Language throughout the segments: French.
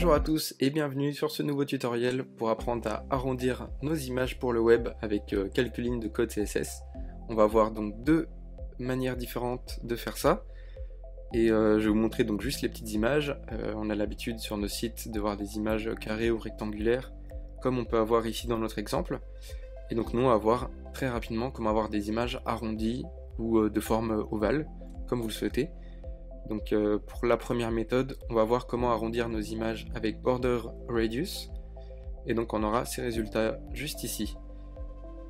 Bonjour à tous et bienvenue sur ce nouveau tutoriel pour apprendre à arrondir nos images pour le web avec quelques lignes de code CSS. On va voir donc deux manières différentes de faire ça et je vais vous montrer donc juste les petites images. On a l'habitude sur nos sites de voir des images carrées ou rectangulaires comme on peut avoir ici dans notre exemple, et donc nous on va voir très rapidement comment avoir des images arrondies ou de forme ovale comme vous le souhaitez. Donc pour la première méthode, on va voir comment arrondir nos images avec Border Radius, et donc on aura ces résultats juste ici.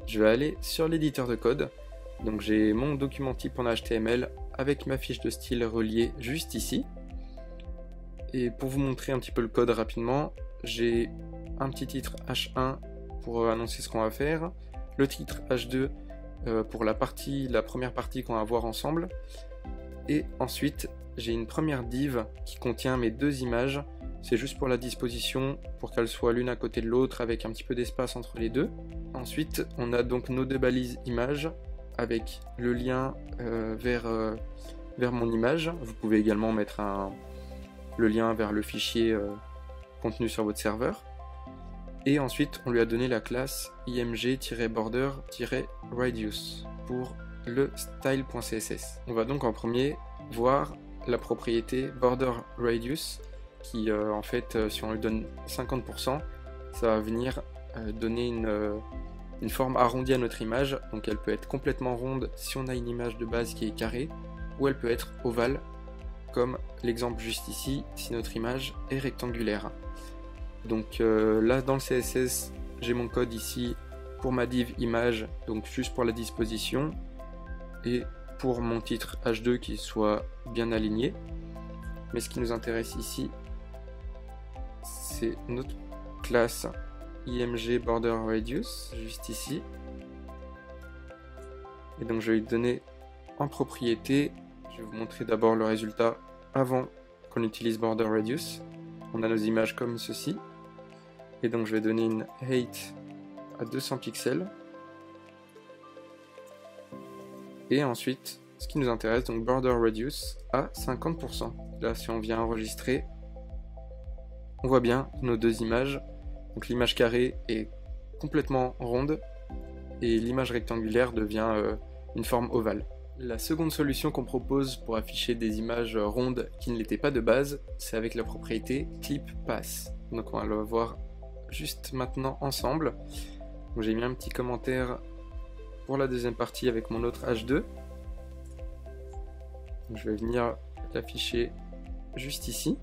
Je vais aller sur l'éditeur de code, donc j'ai mon document type en HTML avec ma fiche de style reliée juste ici. Et pour vous montrer un petit peu le code rapidement, j'ai un petit titre H1 pour annoncer ce qu'on va faire, le titre H2 pour la première partie qu'on va voir ensemble, et ensuite j'ai une première div qui contient mes deux images. C'est juste pour la disposition, pour qu'elles soient l'une à côté de l'autre avec un petit peu d'espace entre les deux. Ensuite on a donc nos deux balises images avec le lien vers mon image. Vous pouvez également mettre le lien vers le fichier contenu sur votre serveur. Et ensuite on lui a donné la classe img-border-radius pour le style.css. On va donc en premier voir la propriété border radius qui en fait si on lui donne 50%, ça va venir donner une forme arrondie à notre image. Donc elle peut être complètement ronde si on a une image de base qui est carrée, ou elle peut être ovale comme l'exemple juste ici si notre image est rectangulaire. Donc là dans le CSS j'ai mon code ici pour ma div image, donc juste pour la disposition, et pour mon titre H2 qui soit bien aligné. Mais ce qui nous intéresse ici, c'est notre classe img border radius juste ici, et donc je vais lui donner en propriété. Je vais vous montrer d'abord le résultat avant qu'on utilise border radius. On a nos images comme ceci, et donc je vais donner une height à 200 pixels. Et ensuite, ce qui nous intéresse, donc border radius à 50%. Là, si on vient enregistrer, on voit bien nos deux images. Donc l'image carrée est complètement ronde et l'image rectangulaire devient une forme ovale. La seconde solution qu'on propose pour afficher des images rondes qui ne l'étaient pas de base, c'est avec la propriété clip pass. Donc on va le voir juste maintenant ensemble. J'ai mis un petit commentaire pour la deuxième partie avec mon autre H2. Donc je vais venir l'afficher juste ici.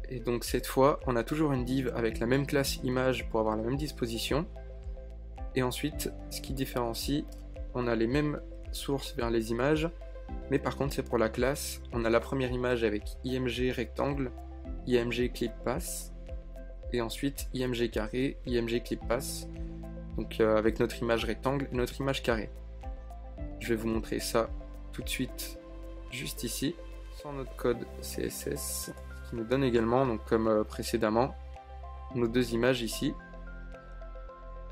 Et donc cette fois, on a toujours une div avec la même classe image pour avoir la même disposition. Et ensuite, ce qui différencie, on a les mêmes sources vers les images, mais par contre c'est pour la classe. On a la première image avec img rectangle, img clip pass, et ensuite img carré, img clip pass. Donc avec notre image rectangle et notre image carrée. Je vais vous montrer ça tout de suite juste ici sur notre code CSS, qui nous donne également, donc comme précédemment, nos deux images ici.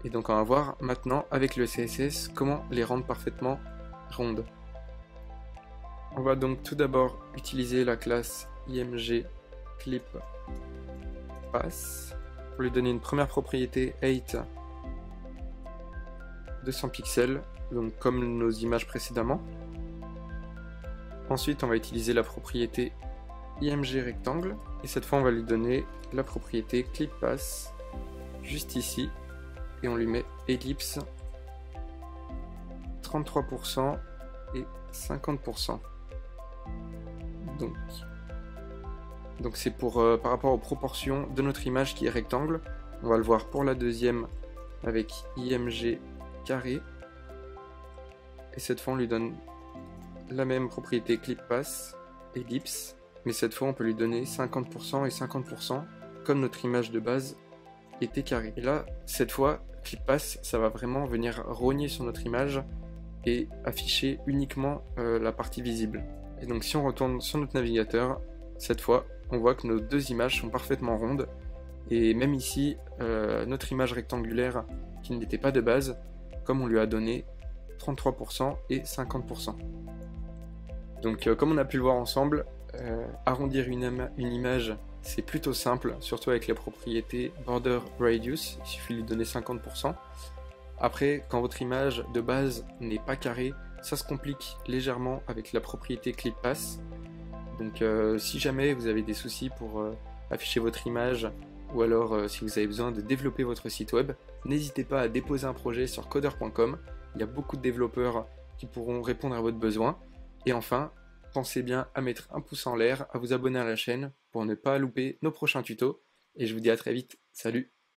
Et donc on va voir maintenant avec le CSS comment les rendre parfaitement rondes. On va donc tout d'abord utiliser la classe img clip pass pour lui donner une première propriété height 200 pixels, donc comme nos images précédemment. Ensuite on va utiliser la propriété img rectangle, et cette fois on va lui donner la propriété clip pass juste ici, et on lui met ellipse 33% et 50%. Donc c'est pour par rapport aux proportions de notre image qui est rectangle. On va le voir pour la deuxième avec img carré, et cette fois on lui donne la même propriété clip pass ellipse, mais cette fois on peut lui donner 50% et 50% comme notre image de base était carrée. Et là cette fois clip pass, ça va vraiment venir rogner sur notre image et afficher uniquement la partie visible. Et donc si on retourne sur notre navigateur, cette fois on voit que nos deux images sont parfaitement rondes, et même ici notre image rectangulaire qui n'était pas de base, comme on lui a donné 33% et 50%. Donc comme on a pu le voir ensemble, arrondir une image C'est plutôt simple, surtout avec la propriété border radius, il suffit de lui donner 50%. Après, quand votre image de base n'est pas carrée, ça se complique légèrement avec la propriété clip path. Donc si jamais vous avez des soucis pour afficher votre image, ou alors si vous avez besoin de développer votre site web, n'hésitez pas à déposer un projet sur coder.com. Il y a beaucoup de développeurs qui pourront répondre à votre besoin. Et enfin, pensez bien à mettre un pouce en l'air, à vous abonner à la chaîne pour ne pas louper nos prochains tutos. Et je vous dis à très vite. Salut!